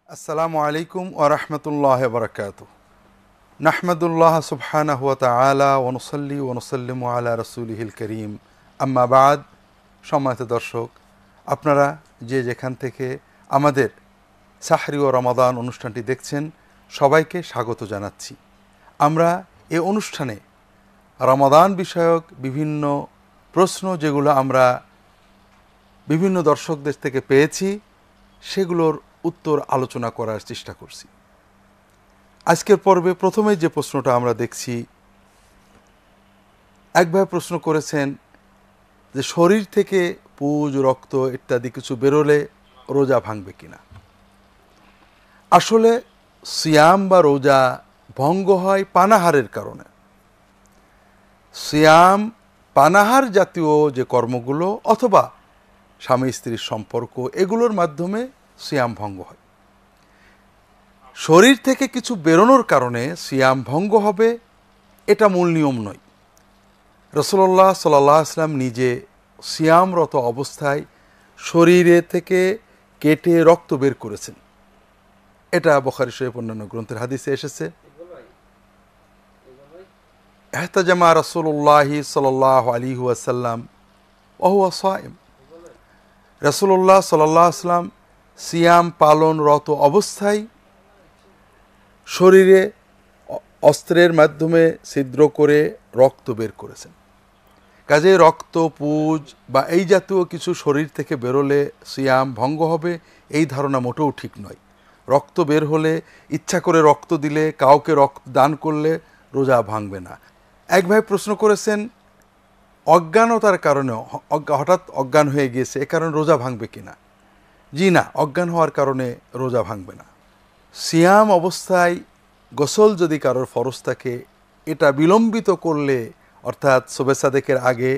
আসসালামু আলাইকুম ওয়া রাহমাতুল্লাহি ওয়া বারাকাতুহু। নাহমাদুল্লাহ সুবহানাহু ওয়া তাআলা ওয়া নুসাল্লি ওয়া নুসাল্লিমু আলা রাসূলিহিল কারীম। আম্মা বাদ। সম্মানিত দর্শক, আপনারা যে যেখান থেকে আমাদের সাহরি ও রমাদান অনুষ্ঠানটি দেখছেন, সবাইকে স্বাগত জানাচ্ছি। আমরা এই অনুষ্ঠানে রমাদান বিষয়ক বিভিন্ন প্রশ্ন যেগুলো আমরা বিভিন্ন দর্শকদের থেকে পেয়েছি, সেগুলোর উত্তর আলোচনা করার চেষ্টা করছি। আজকের পর্বে প্রথমে যে প্রশ্নটা আমরা দেখছি, এক ভাই প্রশ্ন করেছেন যে শরীর থেকে পুজ, রক্ত ইত্যাদি কিছু বেরোলে রোজা ভাঙবে কিনা। আসলে সিয়াম বা রোজা ভঙ্গ হয় পানাহারের কারণে। সিয়াম পানাহার জাতীয় যে কর্মগুলো অথবা স্বামী স্ত্রীর সম্পর্ক, এগুলোর মাধ্যমে সিয়াম ভঙ্গ হয়। শরীর থেকে কিছু বেরোনোর কারণে সিয়াম ভঙ্গ হবে, এটা মূল নিয়ম নয়। রাসূলুল্লাহ সাল্লাল্লাহু আলাইহি ওয়াসাল্লাম নিজে সিয়ামরত অবস্থায় শরীরে থেকে কেটে রক্ত বের করেছেন। এটা বুখারী শরীফ অন্যান্য গ্রন্থের হাদিসে এসেছে। ইহতাজামা রাসূলুল্লাহ সাল্লাল্লাহু আলাইহি ওয়াসাল্লাম ওয়া হুয়া সায়েম। রাসূলুল্লাহ সাল্লাল্লাহু আলাইহি ওয়াসাল্লাম সিয়াম পালনরত অবস্থায় শরীরে অস্ত্রের মাধ্যমে ছিদ্র করে রক্ত বের করেছেন। কাজে রক্ত, পুজ বা এই জাতীয় কিছু শরীর থেকে বেরোলে সিয়াম ভঙ্গ হবে, এই ধারণা মোটেও ঠিক নয়। রক্ত বের হলে, ইচ্ছা করে রক্ত দিলে, কাউকে রক্ত দান করলে রোজা ভাঙবে না। এক ভাই প্রশ্ন করেছেন অজ্ঞানতার কারণে, হঠাৎ অজ্ঞান হয়ে গিয়েছে, এ কারণে রোজা ভাঙবে কিনা। জি না, অজ্ঞান হওয়ার কারণে রোজা ভাঙবে না। সিয়াম অবস্থায় গোসল যদি কারোর ফরজ থাকে, এটা বিলম্বিত করলে, অর্থাৎ শবে সাদেকের আগে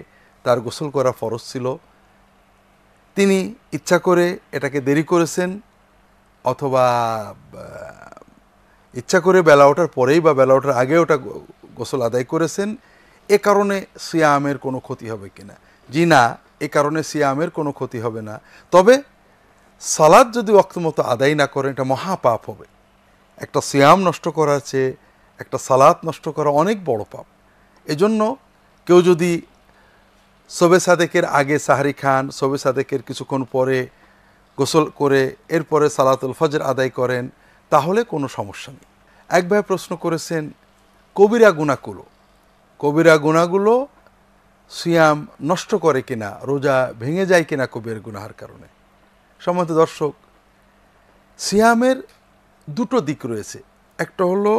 তার গোসল করা ফরজ ছিল, তিনি ইচ্ছা করে এটাকে দেরি করেছেন অথবা ইচ্ছা করে বেলা ওঠার পরেই বা বেলা ওঠার আগে ওটা গোসল আদায় করেছেন, এ কারণে সিয়ামের কোনো ক্ষতি হবে কিনা। জি না, এ কারণে সিয়ামের কোনো ক্ষতি হবে না। তবে সালাত যদি ওয়াক্ত মতো আদায় না করেন, এটা মহাপাপ হবে। একটা সিয়াম নষ্ট করার চেয়ে একটা সালাত নষ্ট করা অনেক বড় পাপ। এজন্য কেউ যদি শবে সাদেকের আগে সাহরি খান, শবে সাদেকের কিছুক্ষণ পরে গোসল করে এরপরে সালাতুল ফজর আদায় করেন, তাহলে কোনো সমস্যা নেই। এক ভাই প্রশ্ন করেছেন কবিরা গুনাহগুলো সিয়াম নষ্ট করে কিনা, রোজা ভেঙে যায় কিনা কবিরা গুনাহের কারণে। সম্মানিত দর্শক, সিয়ামের দুটো দিক রয়েছে। একটা হলো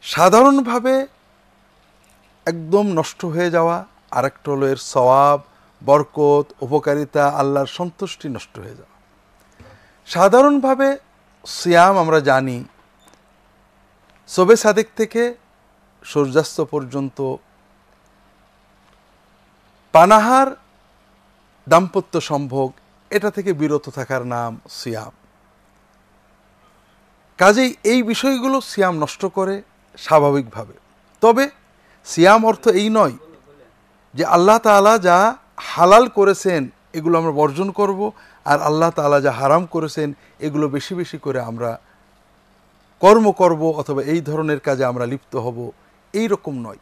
সাধারণভাবে একদম নষ্ট হয়ে যাওয়া, আর একটা হলো এর সওয়াব, বরকত, উপকারিতা, আল্লাহর সন্তুষ্টি নষ্ট হয়ে যাওয়া। সাধারণভাবে সিয়াম আমরা জানি শবে সাদেক থেকে সূর্যাস্ত পর্যন্ত পানাহার, দাম্পত্য সম্ভোগ, এটা থেকে বিরত থাকার নাম সিয়াম। কাজেই এই বিষয়গুলো সিয়াম নষ্ট করে স্বাভাবিকভাবে। তবে সিয়াম অর্থ এই নয় যে আল্লাহ তাআলা যা হালাল করেছেন এগুলো আমরা বর্জন করব, আর আল্লাহ তাআলা যা হারাম করেছেন এগুলো বেশি বেশি করে আমরা কর্ম করব অথবা এই ধরনের কাজে আমরা লিপ্ত হব, এই রকম নয়।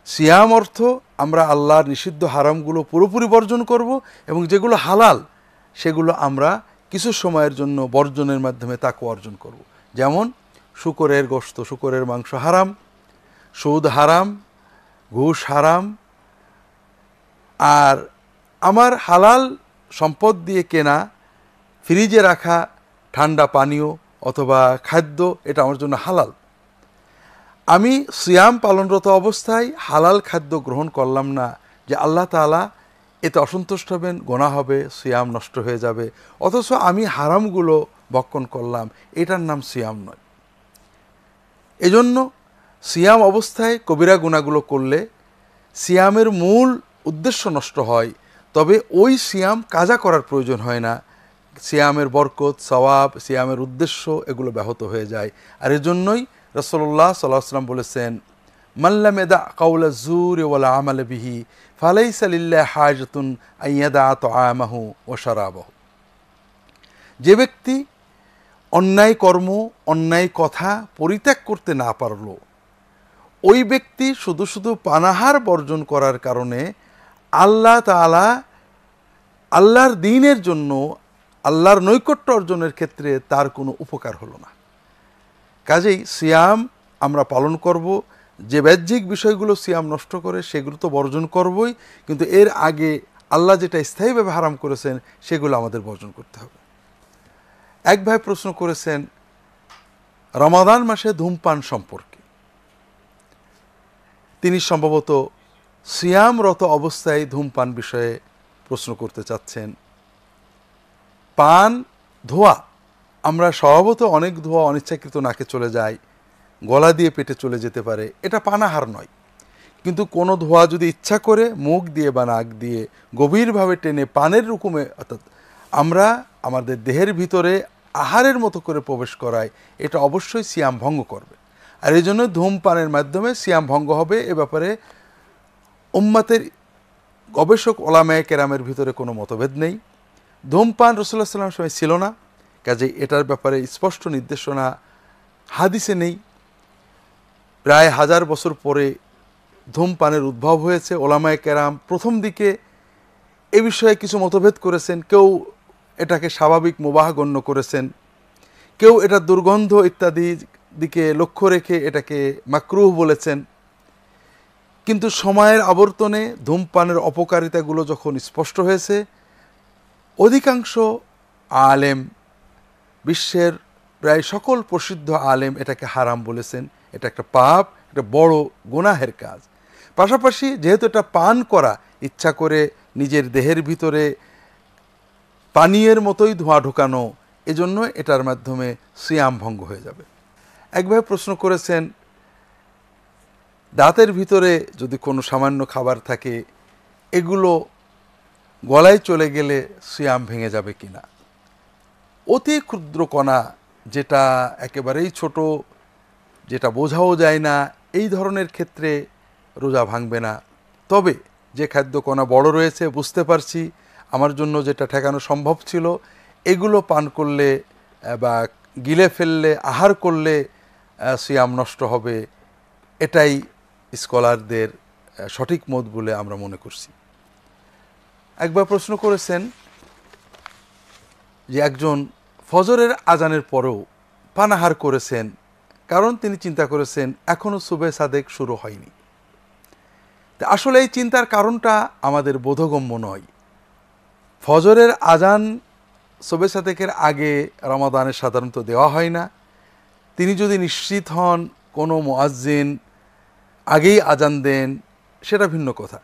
সিয়াম অর্থ আমরা আল্লাহর নিষিদ্ধ হারামগুলো পুরোপুরি বর্জন করব, এবং যেগুলো হালাল সেগুলো আমরা কিছু সময়ের জন্য বর্জনের মাধ্যমে তাকওয়া অর্জন করব। যেমন শূকরের গোশত, শূকরের মাংস হারাম, সুদ হারাম, ঘুষ হারাম, আর আমার হালাল সম্পদ দিয়ে কেনা ফ্রিজে রাখা ঠান্ডা পানীয় অথবা খাদ্য, এটা আমার জন্য হালাল। আমি সিয়াম পালনরত অবস্থায় হালাল খাদ্য গ্রহণ করলাম না, যে আল্লাহ তাআলা এতে অসন্তুষ্ট হবেন, গোনাহ হবে, সিয়াম নষ্ট হয়ে যাবে, অথচ আমি হারামগুলো ভক্ষণ করলাম, এটার নাম সিয়াম নয়। এজন্য সিয়াম অবস্থায় কবিরা গুনাহগুলো করলে সিয়ামের মূল উদ্দেশ্য নষ্ট হয়। তবে ওই সিয়াম কাজা করার প্রয়োজন হয় না। সিয়ামের বরকত, সওয়াব, সিয়ামের উদ্দেশ্য এগুলো ব্যাহত হয়ে যায়। আর এজন্যই রাসূলুল্লাহ সাল্লাল্লাহু আলাইহি ওয়াসাল্লাম বলেছেন, মান লাম ইয়াদা কাওলা যুর ওয়াল আমাল বিহি ফালাইসা লিল্লাহি হাজাতুন আন ইয়াদা তাআমাহু ওয়া শারাবাহু। যে ব্যক্তি অন্যায় কর্ম, অন্যায় কথা পরিত্যাগ করতে না পারল, ওই ব্যক্তি শুধু শুধু পানাহার বর্জন করার কারণে আল্লাহ তাআলা আল্লাহর দ্বীনের জন্য, আল্লাহর নৈকট্য অর্জনের ক্ষেত্রে তার কোনো উপকার হলো না। কাজেই সিয়াম আমরা পালন করব। যে বাহ্যিক বিষয়গুলো সিয়াম নষ্ট করে সেগুলো তো বর্জন করবই, কিন্তু এর আগে আল্লাহ যেটা স্থায়ীভাবে হারাম করেছেন সেগুলো আমাদের বর্জন করতে হবে। এক ভাই প্রশ্ন করেছেন রমাদান মাসে ধূমপান সম্পর্কে। তিনি সম্ভবত সিয়ামরত অবস্থায় ধূমপান বিষয়ে প্রশ্ন করতে চাচ্ছেন। পান, ধোঁয়া, আমরা স্বভাবত অনেক ধোঁয়া অনিচ্ছাকৃত নাকে চলে যায়, গলা দিয়ে পেটে চলে যেতে পারে, এটা পানাহার নয়। কিন্তু কোনো ধোঁয়া যদি ইচ্ছা করে মুখ দিয়ে বা নাক দিয়ে গভীরভাবে টেনে পানের রকমে, অর্থাৎ আমরা আমাদের দেহের ভিতরে আহারের মতো করে প্রবেশ করায়, এটা অবশ্যই সিয়াম ভঙ্গ করবে। আর এই জন্য ধূমপানের মাধ্যমে সিয়াম ভঙ্গ হবে, এ ব্যাপারে উম্মতের গবেষক ওলামায়ে কেরামের ভিতরে কোনো মতভেদ নেই। ধূমপান রাসূলুল্লাহ সাল্লাল্লাহু আলাইহি ওয়াসাল্লামের সময় ছিল না, কাজে এটার ব্যাপারে স্পষ্ট নির্দেশনা হাদিসে নেই। প্রায় 1000 বছর পরে ধূমপানের উদ্ভব হয়েছে। ওলামায়ে কেরাম প্রথম দিকে এ বিষয়ে কিছু মতভেদ করেছেন। কেউ এটাকে স্বাভাবিক মুবাহ গণ্য করেছেন, কেউ এটা দুর্গন্ধ ইত্যাদি দিকে লক্ষ্য রেখে এটাকে মাকরুহ বলেছেন। কিন্তু সময়ের আবর্তনে ধূমপানের অপকারিতাগুলো যখন স্পষ্ট হয়েছে, অধিকাংশ আলেম, বিশ্বের প্রায় সকল প্রসিদ্ধ আলেম এটাকে হারাম বলেছেন। এটা একটা পাপ, একটা বড় গুনাহের কাজ। পাশাপাশি যেহেতু এটা পান করা, ইচ্ছা করে নিজের দেহের ভিতরে পানীয়ের মতোই ধোঁয়া ঢোকানো, এজন্য এটার মাধ্যমে সিয়াম ভঙ্গ হয়ে যাবে। একভাবে প্রশ্ন করেছেন দাঁতের ভিতরে যদি কোনো সামান্য খাবার থাকে, এগুলো গলায় চলে গেলে সিয়াম ভেঙে যাবে কিনা। অতি ক্ষুদ্র কণা, যেটা একেবারেই ছোট, যেটা বোঝাও যায় না, এই ধরনের ক্ষেত্রে রোজা ভাঙবে না। তবে যে খাদ্য কণা বড় রয়েছে, বুঝতে পারছি আমার জন্য যেটা ঠেকানো সম্ভব ছিল, এগুলো পান করলে বা গিলে ফেললে, আহার করলে সিয়াম নষ্ট হবে, এটাই স্কলারদের সঠিক মত বলে আমরা মনে করছি। একবার প্রশ্ন করেছেন যে একজন ফজরের আজানের পরেও পানাহার করেছেন, কারণ তিনি চিন্তা করেছেন এখনও সুবে সাদেক শুরু হয়নি। আসলে এই চিন্তার কারণটা আমাদের বোধগম্য নয়। ফজরের আজান সুবে সাদেকের আগে রমাদানে সাধারণত দেওয়া হয় না। তিনি যদি নিশ্চিত হন কোনো মুয়াজ্জিন আগেই আজান দেন, সেটা ভিন্ন কথা।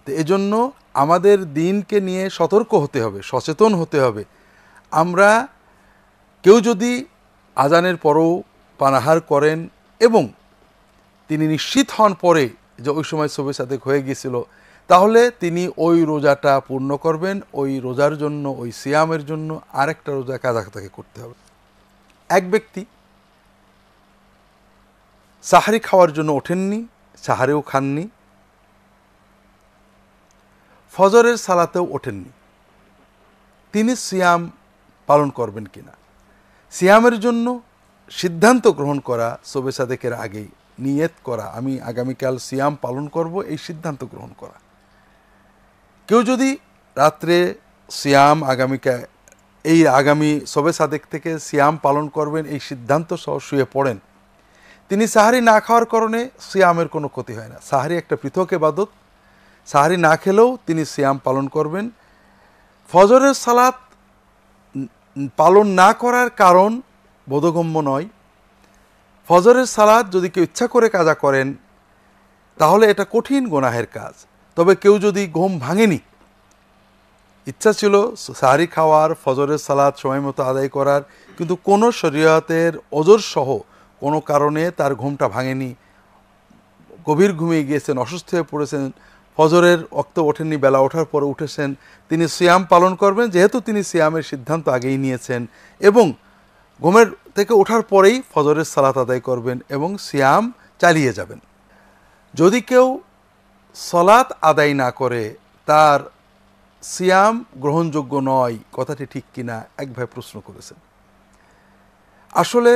তো এজন্য আমাদের দিনকে নিয়ে সতর্ক হতে হবে, সচেতন হতে হবে। আমরা কেউ যদি আজানের পরও পানাহার করেন এবং তিনি নিশ্চিত হন পরে যে ওই সময় সুবে সাদেক হয়ে গিয়েছিল, তাহলে তিনি ওই রোজাটা পূর্ণ করবেন। ওই রোজার জন্য, ওই সিয়ামের জন্য আরেকটা রোজা কাজা তাকে করতে হবে। এক ব্যক্তি সাহারি খাওয়ার জন্য ওঠেননি, সাহারিও খাননি, ফজরের সালাতেও ওঠেননি, তিনি সিয়াম পালন করবেন কিনা। সিয়ামের জন্য সিদ্ধান্ত গ্রহণ করা, সুবে সাদেকের আগেই নিয়ত করা, আমি আগামীকাল সিয়াম পালন করব, এই সিদ্ধান্ত গ্রহণ করা। কেউ যদি রাত্রে সিয়াম আগামী সুবে সাদেক থেকে সিয়াম পালন করবেন এই সিদ্ধান্ত সহ শুয়ে পড়েন, তিনি সাহারি না খাওয়ার কারণে সিয়ামের কোনো ক্ষতি হয় না। সাহারি একটা পৃথক ইবাদত, সাহারি না খেলেও তিনি সিয়াম পালন করবেন। ফজরের সালাত পালন না করার কারণ বোধগম্য নয়। ফজরের সালাত যদি কেউ ইচ্ছা করে কাজা করেন, তাহলে এটা কঠিন গুনাহের কাজ। তবে কেউ যদি ঘুম ভাঙেনি, ইচ্ছা ছিল সাহারি খাওয়ার, ফজরের সালাত সময় মতো আদায় করার, কিন্তু কোনো শরীয়তের ওজর সহ কোনো কারণে তার ঘুমটা ভাঙেনি, গভীর ঘুমিয়ে গিয়েছেন, অসুস্থ হয়ে পড়েছেন, ফজরের ওয়াক্ত ওঠেননি, বেলা ওঠার পরে উঠেছেন, তিনি সিয়াম পালন করবেন, যেহেতু তিনি সিয়ামের সিদ্ধান্ত আগেই নিয়েছেন, এবং ঘুমের থেকে ওঠার পরেই ফজরের সালাত আদায় করবেন এবং সিয়াম চালিয়ে যাবেন। যদি কেউ সালাত আদায় না করে, তার সিয়াম গ্রহণযোগ্য নয়, কথাটি ঠিক কিনা এক ভাই প্রশ্ন করেছেন। আসলে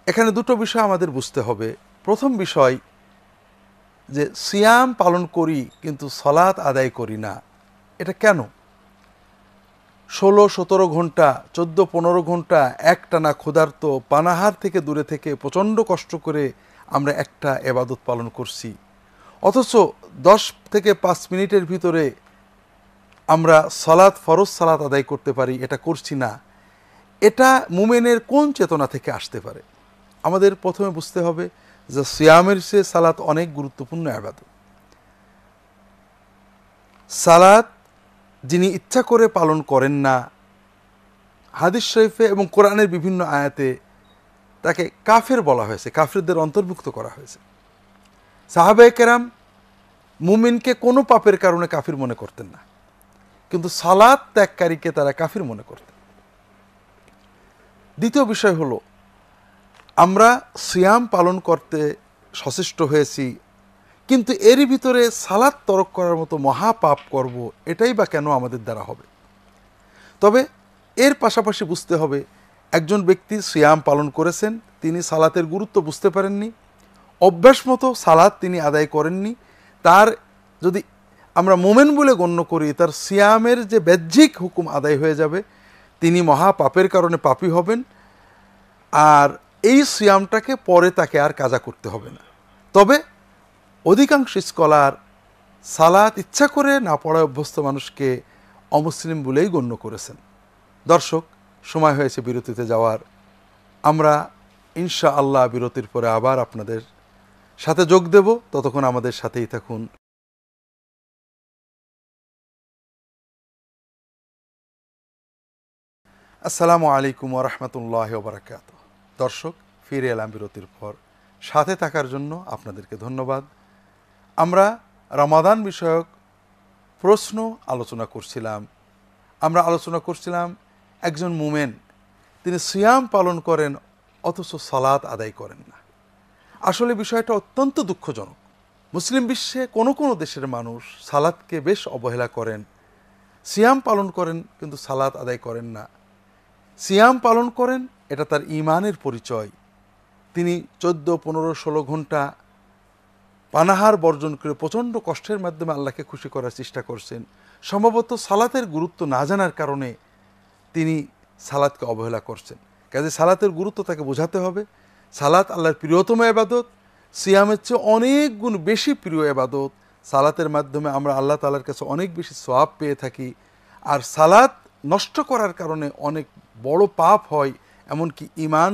এখানে দুটো বিষয় আমাদের বুঝতে হবে। প্রথম বিষয় যে সিয়াম পালন করি কিন্তু সালাত আদায় করি না, এটা কেন? 16-17 ঘন্টা 14-15 ঘন্টা একটানা ক্ষুধার্ত পানাহার থেকে দূরে থেকে প্রচণ্ড কষ্ট করে আমরা একটা এবাদত পালন করছি, অথচ 10 থেকে 5 মিনিটের ভিতরে আমরা সালাত, ফরজ সালাত আদায় করতে পারি, এটা করছি না। এটা মুমিনের কোন চেতনা থেকে আসতে পারে? আমাদের প্রথমে বুঝতে হবে যে সিয়ামের চেয়ে সালাত অনেক গুরুত্বপূর্ণ ইবাদত। সালাত যিনি ইচ্ছা করে পালন করেন না, হাদিস শরীফে এবং কোরআনের বিভিন্ন আয়াতে তাকে কাফের বলা হয়েছে, কাফেরদের অন্তর্ভুক্ত করা হয়েছে। সাহাবায়ে কেরাম মুমিনকে কোনো পাপের কারণে কাফির মনে করতেন না, কিন্তু সালাত ত্যাগকারীকে তারা কাফির মনে করতেন। দ্বিতীয় বিষয় হলো, আমরা সিয়াম পালন করতে সচেষ্ট হয়েছি, কিন্তু এরই ভিতরে সালাত তরক করার মতো মহাপাপ করব, এটাই বা কেন আমাদের দ্বারা হবে? তবে এর পাশাপাশি বুঝতে হবে, একজন ব্যক্তি সিয়াম পালন করেছেন, তিনি সালাতের গুরুত্ব বুঝতে পারেননি, অভ্যাস মতো সালাত তিনি আদায় করেননি, তার যদি আমরা মোমেন বলে গণ্য করি, তার সিয়ামের যে বাহ্যিক হুকুম আদায় হয়ে যাবে, তিনি মহাপাপের কারণে পাপী হবেন, আর এই সিয়ামটাকে পরে তাকে আর কাজা করতে হবে না। তবে অধিকাংশ স্কলার সালাত ইচ্ছা করে না পড়ায় অভ্যস্ত মানুষকে অমুসলিম বলেই গণ্য করেছেন। দর্শক, সময় হয়েছে বিরতিতে যাওয়ার। আমরা ইনশাআল্লাহ বিরতির পরে আবার আপনাদের সাথে যোগ দেব, ততক্ষণ আমাদের সাথেই থাকুন। আসসালামু আলাইকুম ওয়া রাহমাতুল্লাহি ওয়া বারাকাতুহু। দর্শক, ফিরে এলাম বিরতির পর। সাথে থাকার জন্য আপনাদেরকে ধন্যবাদ। আমরা রমাদান বিষয়ক প্রশ্ন আলোচনা করছিলাম। একজন মুমেন, তিনি সিয়াম পালন করেন অথচ সালাত আদায় করেন না। আসলে বিষয়টা অত্যন্ত দুঃখজনক। মুসলিম বিশ্বে কোনো কোনো দেশের মানুষ সালাতকে বেশ অবহেলা করেন, সিয়াম পালন করেন কিন্তু সালাত আদায় করেন না। সিয়াম পালন করেন, এটা তার ঈমানের পরিচয়। তিনি 14, 15, 16 ঘন্টা পানাহার বর্জন করে প্রচণ্ড কষ্টের মাধ্যমে আল্লাহকে খুশি করার চেষ্টা করছেন। সম্ভবত সালাতের গুরুত্ব না জানার কারণে তিনি সালাতকে অবহেলা করছেন। কাজে সালাতের গুরুত্ব তাকে বোঝাতে হবে। সালাত আল্লাহর প্রিয়তম ইবাদত, সিয়ামের চেয়ে অনেক গুণ বেশি প্রিয় ইবাদত। সালাতের মাধ্যমে আমরা আল্লাহ তাআলার কাছে অনেক বেশি সওয়াব পেয়ে থাকি। আর সালাত নষ্ট করার কারণে অনেক বড় পাপ হয়, এমনকি ঈমান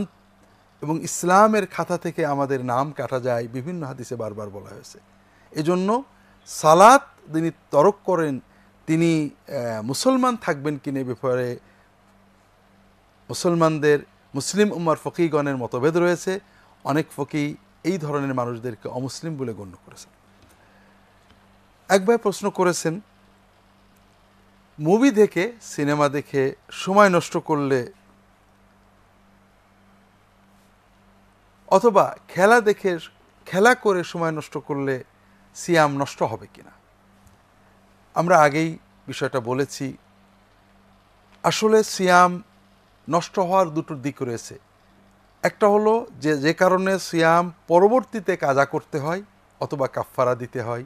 এবং ইসলামের খাতা থেকে আমাদের নাম কাটা যায়, বিভিন্ন হাদিসে বারবার বলা হয়েছে। এজন্য সালাত যিনি তরক করেন, তিনি মুসলমান থাকবেন কিনা ব্যাপারে মুসলিম উম্মার ফকিগণের মতভেদ রয়েছে। অনেক ফকি এই ধরনের মানুষদেরকে অমুসলিম বলে গণ্য করেছেন। একবার প্রশ্ন করেছেন, মুভি দেখে, সিনেমা দেখে সময় নষ্ট করলে অথবা খেলা করে সময় নষ্ট করলে সিয়াম নষ্ট হবে কিনা। আমরা আগেই বিষয়টা বলেছি। আসলে সিয়াম নষ্ট হওয়ার দুটো দিক রয়েছে। একটা হলো যে কারণে সিয়াম পরবর্তীতে কাজা করতে হয় অথবা কাফফারা দিতে হয়।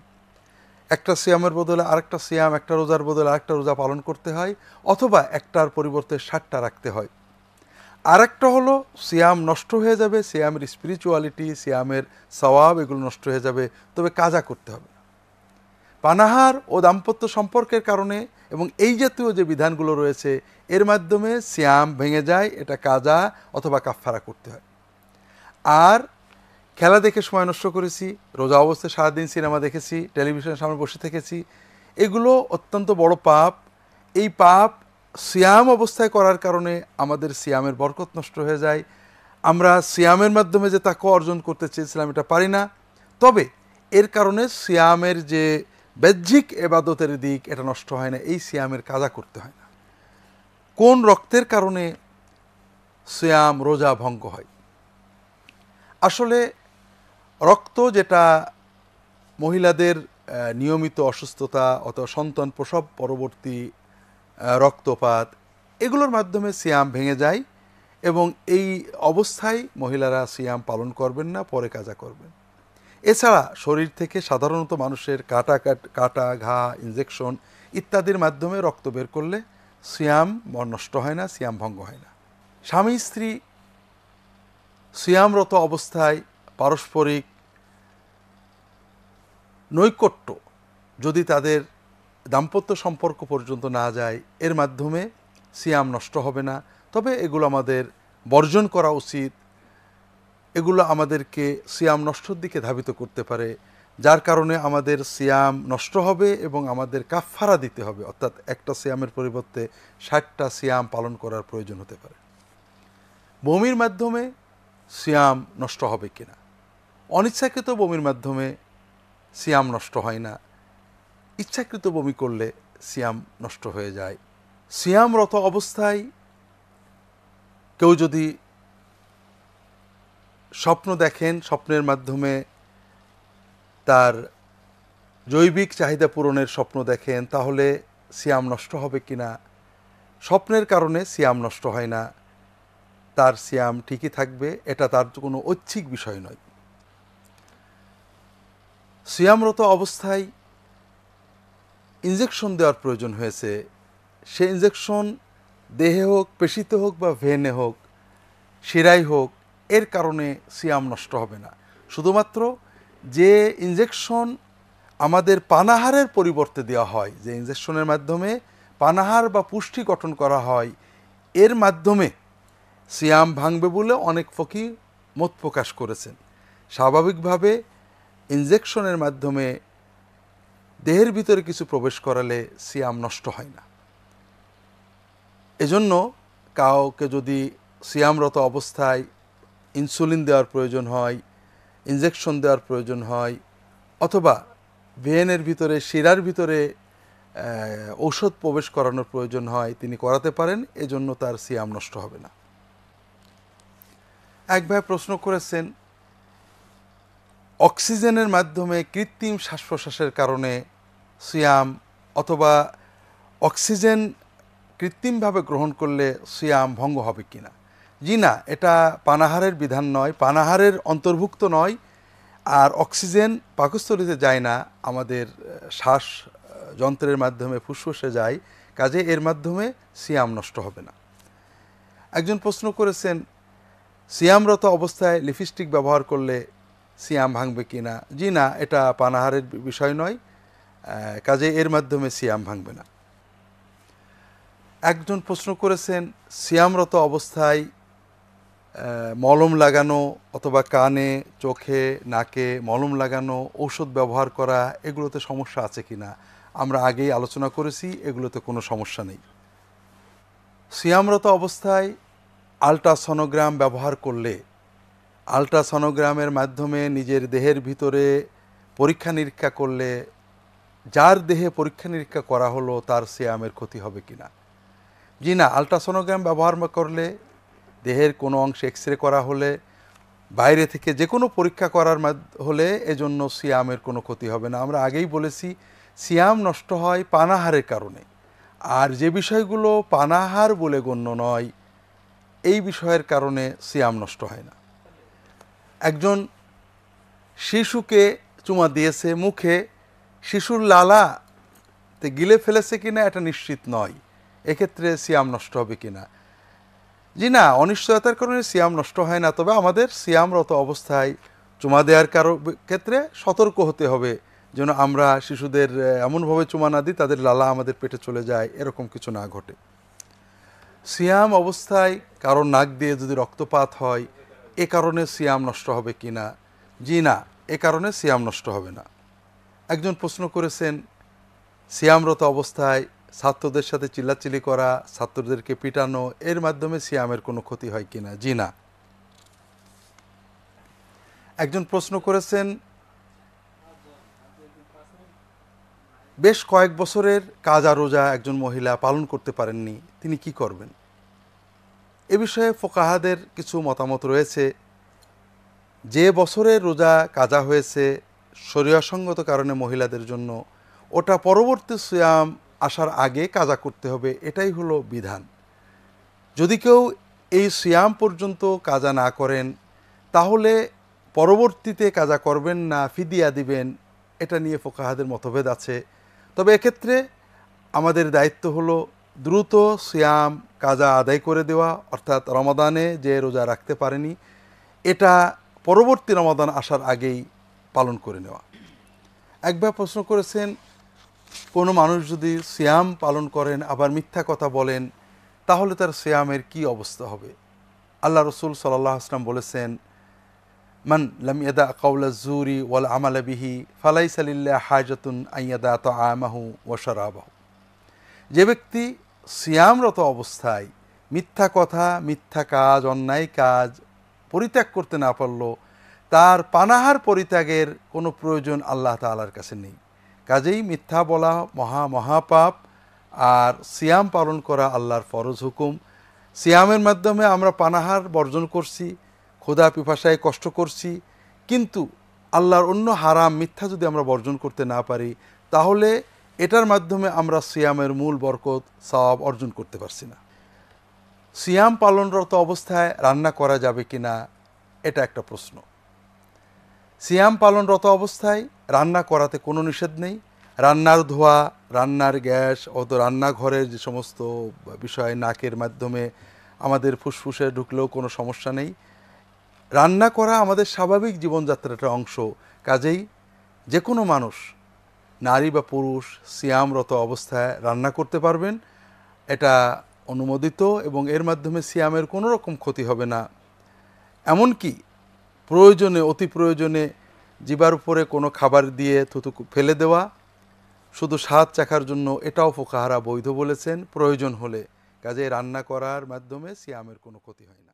একটা সিয়ামের বদলে আরেকটা সিয়াম, একটা রোজার বদলে আরেকটা রোজা পালন করতে হয়, অথবা একটার পরিবর্তে 60টা রাখতে হয়। আরেকটা হলো সিয়াম নষ্ট হয়ে যাবে, সিয়ামের স্পিরিচুয়ালিটি, সিয়ামের সওয়াব এগুলো নষ্ট হয়ে যাবে, তবে কাজা করতে হবে না। পানাহার ও দাম্পত্য সম্পর্কের কারণে এবং এই জাতীয় যে বিধানগুলো রয়েছে, এর মাধ্যমে সিয়াম ভেঙে যায়, এটা কাজা অথবা কাফফারা করতে হয়। আর খেলা দেখে সময় নষ্ট করেছি, রোজা অবস্থায় সারাদিন সিনেমা দেখেছি, টেলিভিশনের সামনে বসে থেকেছি, এগুলো অত্যন্ত বড় পাপ। এই পাপ সিয়াম অবস্থায় করার কারণে আমাদের সিয়ামের বরকত নষ্ট হয়ে যায়। আমরা সিয়ামের মাধ্যমে যে তাকওয়া অর্জন করতে চেয়েছিলাম, এটা পারি না। তবে এর কারণে সিয়ামের যে বাহ্যিক ইবাদতের দিক, এটা নষ্ট হয় না, এই সিয়ামের কাজা করতে হয় না। কোন রক্তের কারণে সিয়াম রোজা ভঙ্গ হয়? আসলে রক্ত, যেটা মহিলাদের নিয়মিত অসুস্থতা অথবা সন্তান প্রসব পরবর্তী রক্তপাত, এগুলোর মাধ্যমে সিয়াম ভেঙে যায়। এবং এই অবস্থায় মহিলারা সিয়াম পালন করবেন না, পরে কাজা করবেন। এছাড়া শরীর থেকে সাধারণত মানুষের কাটা ঘা, ইনজেকশন ইত্যাদির মাধ্যমে রক্ত বের করলে সিয়াম নষ্ট হয় না, সিয়াম ভঙ্গ হয় না। স্বামী স্ত্রী সিয়ামরত অবস্থায় পারস্পরিক নৈকট্য যদি তাদের দাম্পত্য সম্পর্ক পর্যন্ত না যায়, এর মাধ্যমে সিয়াম নষ্ট হবে না। তবে এগুলো আমাদের বর্জন করা উচিত। এগুলো আমাদেরকে সিয়াম নষ্টর দিকে ধাবিত করতে পারে, যার কারণে আমাদের সিয়াম নষ্ট হবে এবং আমাদের কাফফারা দিতে হবে, অর্থাৎ একটা সিয়ামের পরিবর্তে 60টা সিয়াম পালন করার প্রয়োজন হতে পারে। বমির মাধ্যমে সিয়াম নষ্ট হবে কিনা? অনিচ্ছাকৃত বমির মাধ্যমে সিয়াম নষ্ট হয় না, ইচ্ছাকৃত বমি করলে সিয়াম নষ্ট হয়ে যায়। সিয়ামরত অবস্থায় কেউ যদি স্বপ্ন দেখেন, স্বপ্নের মাধ্যমে তার জৈবিক চাহিদা পূরণের স্বপ্ন দেখেন, তাহলে সিয়াম নষ্ট হবে কিনা? স্বপ্নের কারণে সিয়াম নষ্ট হয় না, তার সিয়াম ঠিকই থাকবে, এটা তার কোনো ঐচ্ছিক বিষয় নয়। সিয়ামরত অবস্থায় ইনজেকশন দেওয়ার প্রয়োজন হয়েছে, সে ইনজেকশন দেহে হোক, পেশিতে হোক বা ভেনে হোক, শিরায় হোক, এর কারণে সিয়াম নষ্ট হবে না। শুধুমাত্র যে ইনজেকশন আমাদের পানাহারের পরিবর্তে দেওয়া হয়, যে ইনজেকশনের মাধ্যমে পানাহার বা পুষ্টি গঠন করা হয়, এর মাধ্যমে সিয়াম ভাঙবে বলে অনেক ফকিহ মত প্রকাশ করেছেন। স্বাভাবিকভাবে ইনজেকশনের মাধ্যমে দেহের ভিতরে কিছু প্রবেশ করালে সিয়াম নষ্ট হয় না। এজন্য কাউকে যদি সিয়ামরত অবস্থায় ইনসুলিন দেওয়ার প্রয়োজন হয়, ইনজেকশন দেওয়ার প্রয়োজন হয়, অথবা ভেনের ভিতরে, শিরার ভিতরে ঔষধ প্রবেশ করানোর প্রয়োজন হয়, তিনি করাতে পারেন, এজন্য তার সিয়াম নষ্ট হবে না। এক ভাই প্রশ্ন করেছেন, অক্সিজেনের মাধ্যমে কৃত্রিম শ্বাস প্রশ্বাসের কারণে সিয়াম, অথবা অক্সিজেন কৃত্রিমভাবে গ্রহণ করলে সিয়াম ভঙ্গ হবে কিনা? জি না, এটা পানাহারের বিধান নয়, পানাহারের অন্তর্ভুক্ত নয়। আর অক্সিজেন পাকস্থলীতে যায় না, আমাদের শ্বাস যন্ত্রের মাধ্যমে ফুসফুসে যায়, কাজে এর মাধ্যমে সিয়াম নষ্ট হবে না। একজন প্রশ্ন করেছেন, সিয়ামরত অবস্থায় লিপস্টিক ব্যবহার করলে সিয়াম ভাঙবে কিনা? জি না, এটা পানাহারের বিষয় নয়, কাজে এর মাধ্যমে সিয়াম ভাঙবে না। একজন প্রশ্ন করেছেন, সিয়ামরত অবস্থায় মলম লাগানো, অথবা কানে, চোখে, নাকে মলম লাগানো, ঔষধ ব্যবহার করা, এগুলোতে সমস্যা আছে কিনা? আমরা আগেই আলোচনা করেছি, এগুলোতে কোনো সমস্যা নেই। সিয়ামরত অবস্থায় আল্ট্রাসনোগ্রাম ব্যবহার করলে, আল্ট্রাসনোগ্রামের মাধ্যমে নিজের দেহের ভিতরে পরীক্ষা নিরীক্ষা করলে, যার দেহে পরীক্ষা নিরীক্ষা করা হলো তার সিয়ামের ক্ষতি হবে কিনা? জি না, আল্ট্রাসনোগ্রাম ব্যবহার করলে, দেহের কোনো অংশে এক্স-রে করা হলে, বাইরে থেকে যে কোনো পরীক্ষা করার হলে, এজন্য সিয়ামের কোনো ক্ষতি হবে না। আমরা আগেই বলেছি, সিয়াম নষ্ট হয় পানাহারের কারণে, আর যে বিষয়গুলো পানাহার বলে গণ্য নয়, এই বিষয়ের কারণে সিয়াম নষ্ট হয় না। একজন শিশুকে চুমা দিয়েছে মুখে, শিশুর লালাতে গিলে ফেলেছে কিনা এটা নিশ্চিত নয়, এক্ষেত্রে সিয়াম নষ্ট হবে কিনা? জি না, অনিশ্চয়তার কারণে সিয়াম নষ্ট হয় না, তবে আমাদের সিয়ামরত অবস্থায় চুমা দেওয়ার ক্ষেত্রে সতর্ক হতে হবে, যেন আমরা শিশুদের এমনভাবে চুমা না দিই তাদের লালা আমাদের পেটে চলে যায়, এরকম কিছু না ঘটে। সিয়াম অবস্থায় কারো নাক দিয়ে যদি রক্তপাত হয়, এ কারণে সিয়াম নষ্ট হবে কিনা? জি না, এ কারণে সিয়াম নষ্ট হবে না। একজন প্রশ্ন করেছেন, সিয়ামরত অবস্থায় ছাত্রদের সাথে চিল্লাচিল্লি করা, ছাত্রদেরকে পিটানো, এর মাধ্যমে সিয়ামের কোনো ক্ষতি হয় কিনা? জি না। একজন প্রশ্ন করেছেন, বেশ কয়েক বছরের কাজা রোজা একজন মহিলা পালন করতে পারেননি, তিনি কি করবেন? এ বিষয়ে ফোকাহাদের কিছু মতামত রয়েছে। যে বছরের রোজা কাজা হয়েছে শরীয়সঙ্গত কারণে মহিলাদের জন্য, ওটা পরবর্তী সিয়াম আসার আগে কাজা করতে হবে, এটাই হলো বিধান। যদি কেউ এই সিয়াম পর্যন্ত কাজা না করেন, তাহলে পরবর্তীতে কাজা করবেন না ফিদিয়া দিবেন, এটা নিয়ে ফুকাহাদের মতভেদ আছে। তবে এক্ষেত্রে আমাদের দায়িত্ব হলো দ্রুত সিয়াম কাজা আদায় করে দেওয়া, অর্থাৎ রমাদানে যে রোজা রাখতে পারেনি এটা পরবর্তী রমাদান আসার আগেই পালন করে নেওয়া। একবার প্রশ্ন করেছেন, কোনো মানুষ যদি সিয়াম পালন করেন আবার মিথ্যা কথা বলেন, তাহলে তার সিয়ামের কি অবস্থা হবে? আল্লাহ রসুল সাল্লাল্লাহু আলাইহি ওয়াসাল্লাম বলেছেন, মান লাম ইয়াদা কাওলা জুরি ওয়াল আমালা বিহি ফালাইসা লিল্লাহি হাজাতুন আন ইয়াদা তাআমাহু ওয়া শারাবাহু। যে ব্যক্তি সিয়ামরত অবস্থায় মিথ্যা কথা, মিথ্যা কাজ, অন্যায় কাজ পরিত্যাগ করতে না পারল, তার পানাহার পরিত্যাগের কোনো প্রয়োজন আল্লাহ তাআলার কাছে নেই। কাজেই মিথ্যা বলা মহাপাপ, আর সিয়াম পালন করা আল্লাহর ফরজ হুকুম। সিয়ামের মাধ্যমে আমরা পানাহার বর্জন করছি, ক্ষুধা পিপাসায় কষ্ট করছি, কিন্তু আল্লাহর অন্য হারাম মিথ্যা যদি আমরা বর্জন করতে না পারি, তাহলে এটার মাধ্যমে আমরা সিয়ামের মূল বরকত সওয়াব অর্জন করতে পারছি না। সিয়াম পালনরত অবস্থায় রান্না করা যাবে কিনা, এটা একটা প্রশ্ন। সিয়াম পালনরত অবস্থায় রান্না করাতে কোনো নিষেধ নেই। রান্নার ধোয়া, রান্নার গ্যাস, রান্নাঘরের যে সমস্ত বিষয় নাকের মাধ্যমে আমাদের ফুসফুসে ঢুকলেও কোনো সমস্যা নেই। রান্না করা আমাদের স্বাভাবিক জীবনযাত্রার একটা অংশ। কাজেই যে কোনো মানুষ, নারী বা পুরুষ, সিয়ামরত অবস্থায় রান্না করতে পারবেন, এটা অনুমোদিত, এবং এর মাধ্যমে সিয়ামের কোনো রকম ক্ষতি হবে না। এমনকি প্রয়োজনে, অতি প্রয়োজনে জিবার উপরে কোনো খাবার দিয়ে থুতু ফেলে দেওয়া শুধু স্বাদ চাখার জন্য, এটাও ফুকাহারা বৈধ বলেছেন প্রয়োজন হলে। কাজে রান্না করার মাধ্যমে সিয়ামের কোনো ক্ষতি হয় না।